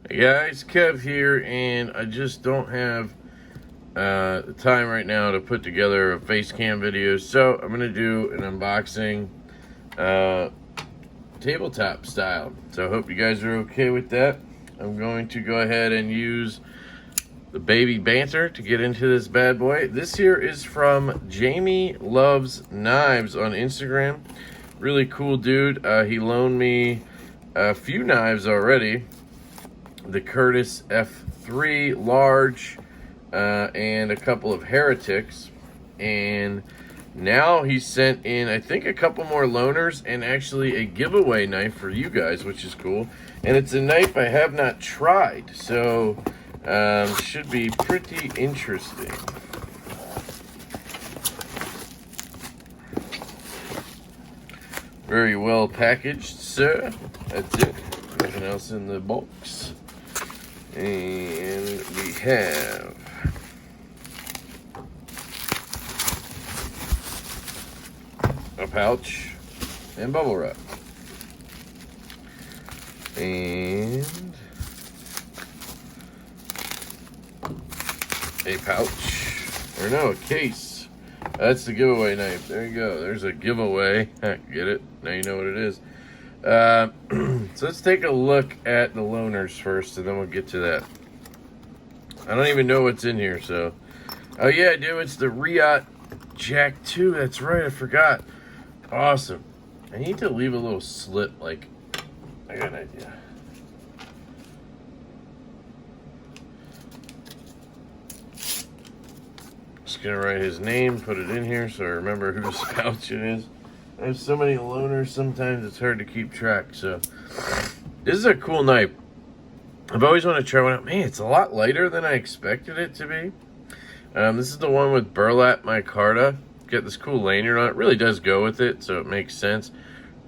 Hey guys, Kev here, and I just don't have the time right now to put together a face cam video, so I'm going to do an unboxing tabletop style. So I hope you guys are okay with that. I'm going to go ahead and use the baby banter to get into this bad boy. This here is from Jamie Loves Knives on Instagram. Really cool dude. He loaned me a few knives already. The Curtis F3 large and a couple of heretics, and now he sent in I think a couple more loaners and actually a giveaway knife for you guys, which is cool. And it's a knife I have not tried, so should be pretty interesting. Very well packaged, sir. That's it. Nothing else in the box. And we have a pouch and bubble wrap. And a pouch, or no, a case. That's the giveaway knife. There you go. There's a giveaway. Get it? Now you know what it is. So let's take a look at the loaners first, and then we'll get to that. I don't even know what's in here, so. Oh yeah, I do. It's the Riat Jack 2. That's right, I forgot. Awesome. I need to leave a little slit, like, I got an idea. Just gonna write his name, put it in here so I remember whose pouch it is. I have so many loaners, sometimes it's hard to keep track. So this is a cool knife. I've always wanted to try one out. Man, it's a lot lighter than I expected it to be. This is the one with burlap micarta. Got this cool lanyard on it. Really does go with it, so it makes sense.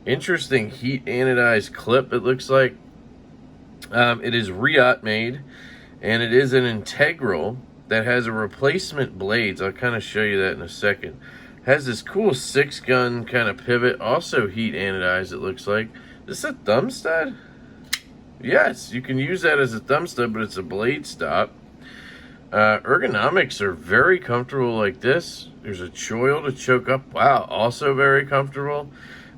Interesting heat anodized clip, it looks like. It is Riat made, and it is an integral that has a replacement blades. I'll kind of show you that in a second. Has this cool 6-gun kind of pivot, also heat anodized, it looks like. Is this a thumb stud? Yes, you can use that as a thumb stud, but it's a blade stop. Ergonomics are very comfortable like this. There's a choil to choke up. Wow, also very comfortable.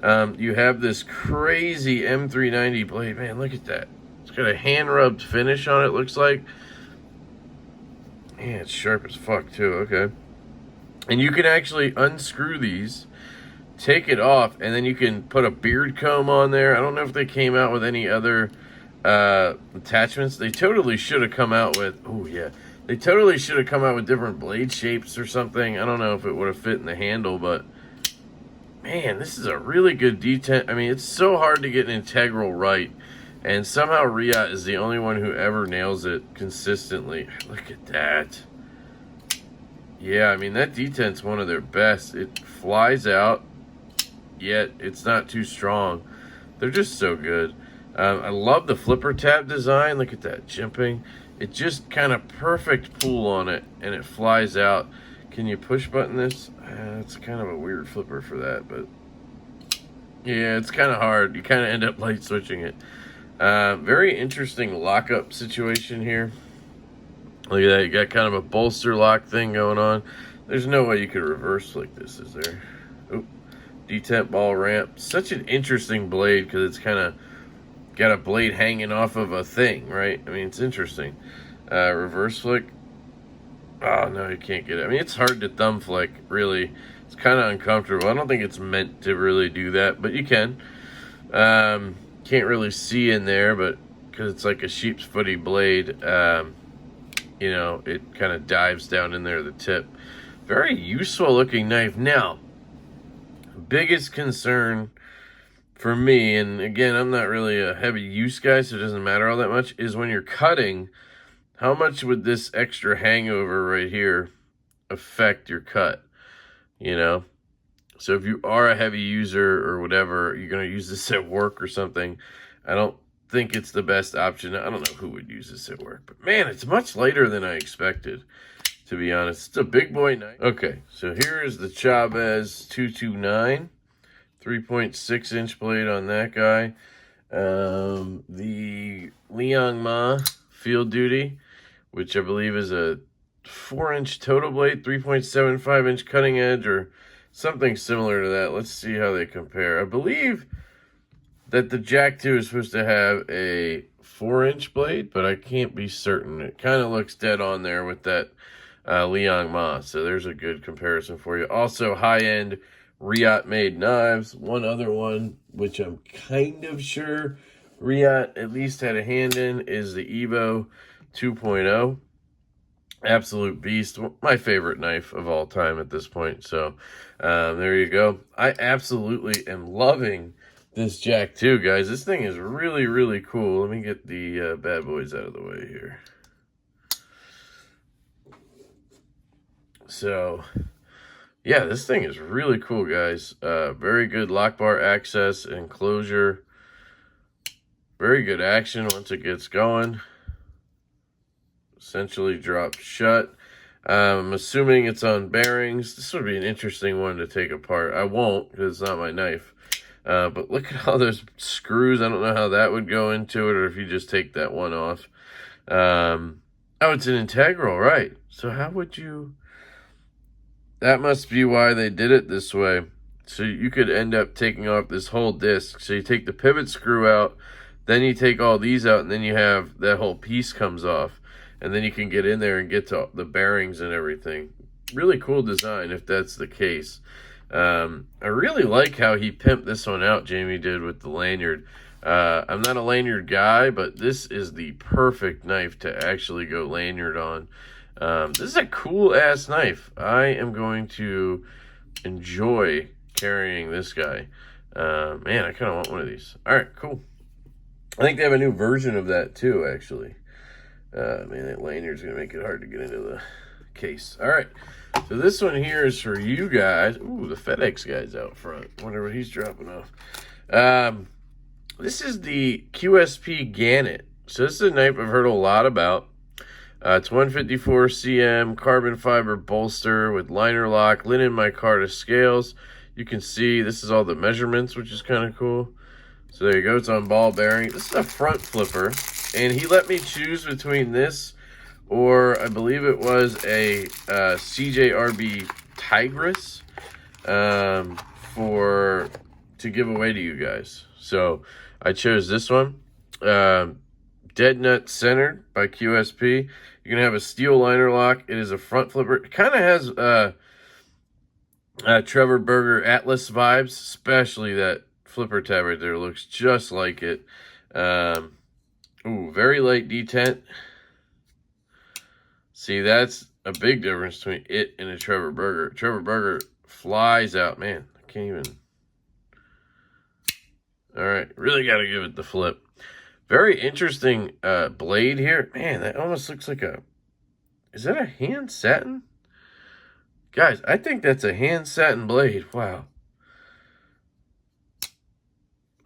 You have this crazy M390 blade. Man, look at that. It's got a hand-rubbed finish on it, looks like. Man, it's sharp as fuck, too. Okay. And you can actually unscrew these, take it off, and then you can put a beard comb on there. I don't know if they came out with any other attachments. They totally should have come out with, oh yeah, they totally should have come out with different blade shapes or something. I don't know if it would have fit in the handle, but man, this is a really good detent. I mean, it's so hard to get an integral right, and somehow Riat is the only one who ever nails it consistently. Look at that. Yeah, I mean, that detent's one of their best. It flies out, yet it's not too strong. They're just so good. I love the flipper tab design. Look at that jimping. It just kind of perfect pull on it, and it flies out. Can you push button this? It's kind of a weird flipper for that, but yeah, it's kind of hard. You kind of end up light switching it. Very interesting lockup situation here. Look at that, you got kind of a bolster lock thing going on. There's no way you could reverse like this, is there? Oop. Detent ball ramp. Such an interesting blade because it's kind of got a blade hanging off of a thing, right? I mean, it's interesting. Reverse flick. Oh, no, you can't get it. I mean, it's hard to thumb flick, really. It's kind of uncomfortable. I don't think it's meant to really do that, but you can. Can't really see in there, but because it's like a sheep's footy blade, you know, it kind of dives down in there, the tip. Very useful looking knife. Now, biggest concern for me, and again, I'm not really a heavy use guy, so it doesn't matter all that much, is when you're cutting, how much would this extra hangover right here affect your cut, you know? So if you are a heavy user or whatever, you're going to use this at work or something, I don't think it's the best option. I don't know who would use this at work, but man, it's much lighter than I expected, to be honest. It's a big boy knife. Okay, so here is the Chavez 229, 3.6 inch blade on that guy. The Liang Ma Field Duty, which I believe is a 4-inch total blade, 3.75-inch cutting edge, or something similar to that. Let's see how they compare. I believe that the Jack 2 is supposed to have a 4-inch blade, but I can't be certain. It kind of looks dead on there with that Liang Ma, so there's a good comparison for you. Also, high-end Riat made knives. One other one, which I'm kind of sure Riat at least had a hand in, is the Evo 2.0. Absolute beast. My favorite knife of all time at this point. So there you go. I absolutely am loving this Jack 2, guys. This thing is really, really cool. Let me get the bad boys out of the way here. So, yeah, this thing is really cool, guys. Very good lock bar access and closure. Very good action once it gets going. Essentially drops shut. I'm assuming it's on bearings. This would be an interesting one to take apart. I won't, because it's not my knife. But look at all those screws. I don't know how that would go into it, or if you just take that one off. Oh, it's an integral, right? So how would you... That must be why they did it this way. So you could end up taking off this whole disc. So you take the pivot screw out, then you take all these out, and then you have that whole piece comes off. And then you can get in there and get to the bearings and everything. Really cool design if that's the case. I really like how he pimped this one out, Jamie did, with the lanyard. I'm not a lanyard guy, but this is the perfect knife to actually go lanyard on. This is a cool-ass knife. I am going to enjoy carrying this guy. Man, I kind of want one of these. All right, cool. I think they have a new version of that, too, actually. Man, that lanyard's going to make it hard to get into the case. All right, so this one here is for you guys. Ooh, the FedEx guy's out front. Wonder what he's dropping off. This is the QSP Gannet. So this is a knife I've heard a lot about. It's 154 cm carbon fiber bolster with liner lock, linen micarta scales. You can see this is all the measurements, which is kind of cool. So there you go. It's on ball bearing. This is a front flipper, and he let me choose between this or I believe it was a CJRB Tigris to give away to you guys. So I chose this one. Dead Nut Centered by QSP. You're going to have a steel liner lock. It is a front flipper. It kind of has Trevor Berger Atlas vibes, especially that flipper tab right there. Looks just like it. Ooh, very light detent. See, that's a big difference between it and a Trevor Berger. Trevor Berger flies out. Man, I can't even. All right, really got to give it the flip. Very interesting blade here. Man, that almost looks like a... Is that a hand satin? Guys, I think that's a hand satin blade. Wow.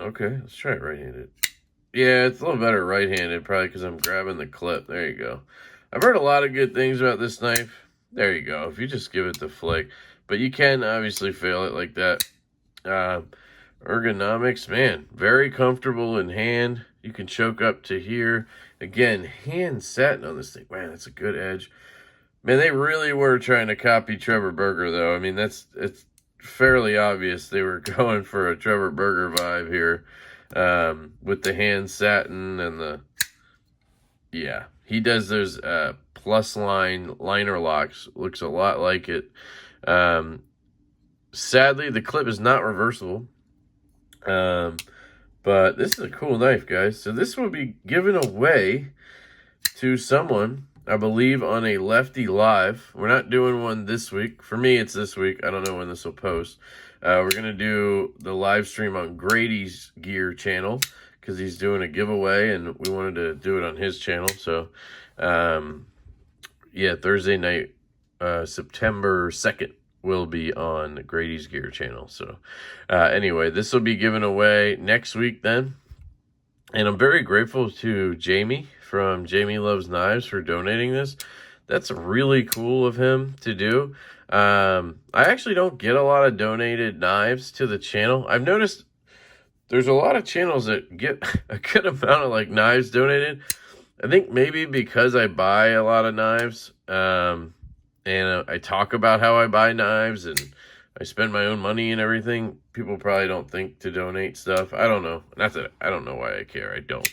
Okay, let's try it right-handed. Yeah, it's a little better right-handed, probably because I'm grabbing the clip. There you go. I've heard a lot of good things about this knife. There you go. If you just give it the flick. But you can obviously fail it like that. Ergonomics, man, very comfortable in hand. You can choke up to here. Again, hand satin on this thing. Man, that's a good edge. Man, they really were trying to copy Trevor Berger, though. I mean, it's fairly obvious they were going for a Trevor Berger vibe here with the hand satin and the... Yeah, he does those plus line liner locks. Looks a lot like it. Sadly, the clip is not reversible. But this is a cool knife, guys. So this will be given away to someone, I believe, on a Lefty Live. We're not doing one this week. For me, it's this week. I don't know when this will post. We're going to do the live stream on Grady's Gear channel because he's doing a giveaway, and we wanted to do it on his channel. So, yeah, Thursday night, September 2nd. Will be on Grady's Gear channel. So anyway, this will be given away next week then. And I'm very grateful to Jamie from Jamie Loves Knives for donating this. That's really cool of him to do. I actually don't get a lot of donated knives to the channel. I've noticed there's a lot of channels that get a good amount of like knives donated. I think maybe because I buy a lot of knives, and I talk about how I buy knives and I spend my own money and everything, people probably don't think to donate stuff. I don't know. Not that I don't know why I care. I don't.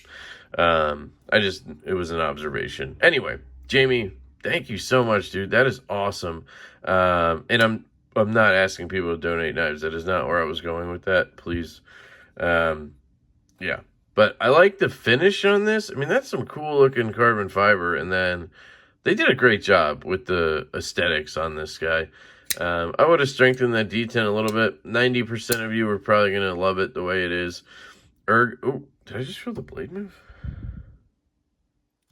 It was an observation. Anyway, Jamie, thank you so much, dude. That is awesome. And I'm not asking people to donate knives. That is not where I was going with that. Please. Yeah. But I like the finish on this. I mean, that's some cool looking carbon fiber. And then they did a great job with the aesthetics on this guy. I would have strengthened that D10 a little bit. 90% of you are probably going to love it the way it is. Oh, did I just feel the blade move?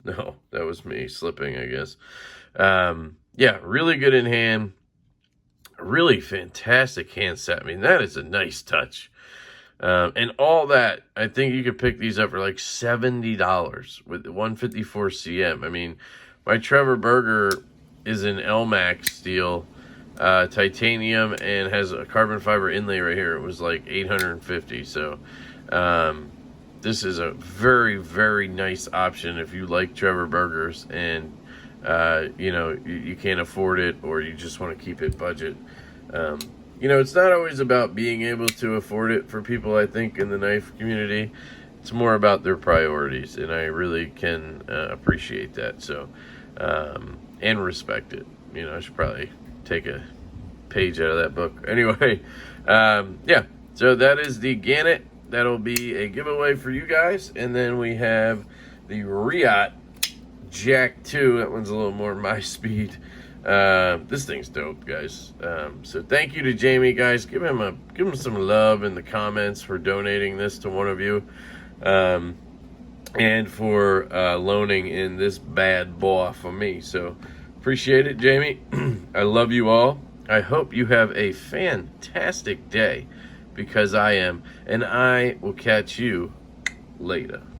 No, that was me slipping, I guess. Yeah, really good in hand. Really fantastic hand set. I mean, that is a nice touch. And all that, I think you could pick these up for like $70 with the 154 CM. I mean, my Trevor Burger is an LMAX steel, titanium, and has a carbon fiber inlay right here. It was like $850. So, this is a very, very nice option if you like Trevor Burgers and, you can't afford it or you just want to keep it budget. It's not always about being able to afford it for people, I think, in the knife community. It's more about their priorities, and I really can appreciate that. So, and respect it. I should probably take a page out of that book. Anyway, yeah. So that is the Gannet. That'll be a giveaway for you guys. And then we have the Riat Jack 2. That one's a little more my speed. This thing's dope, guys. So thank you to Jamie, guys. Give him some love in the comments for donating this to one of you, and for loaning in this bad boy for me. So appreciate it, Jamie. I love you all. I hope you have a fantastic day, because I am, and I will catch you later.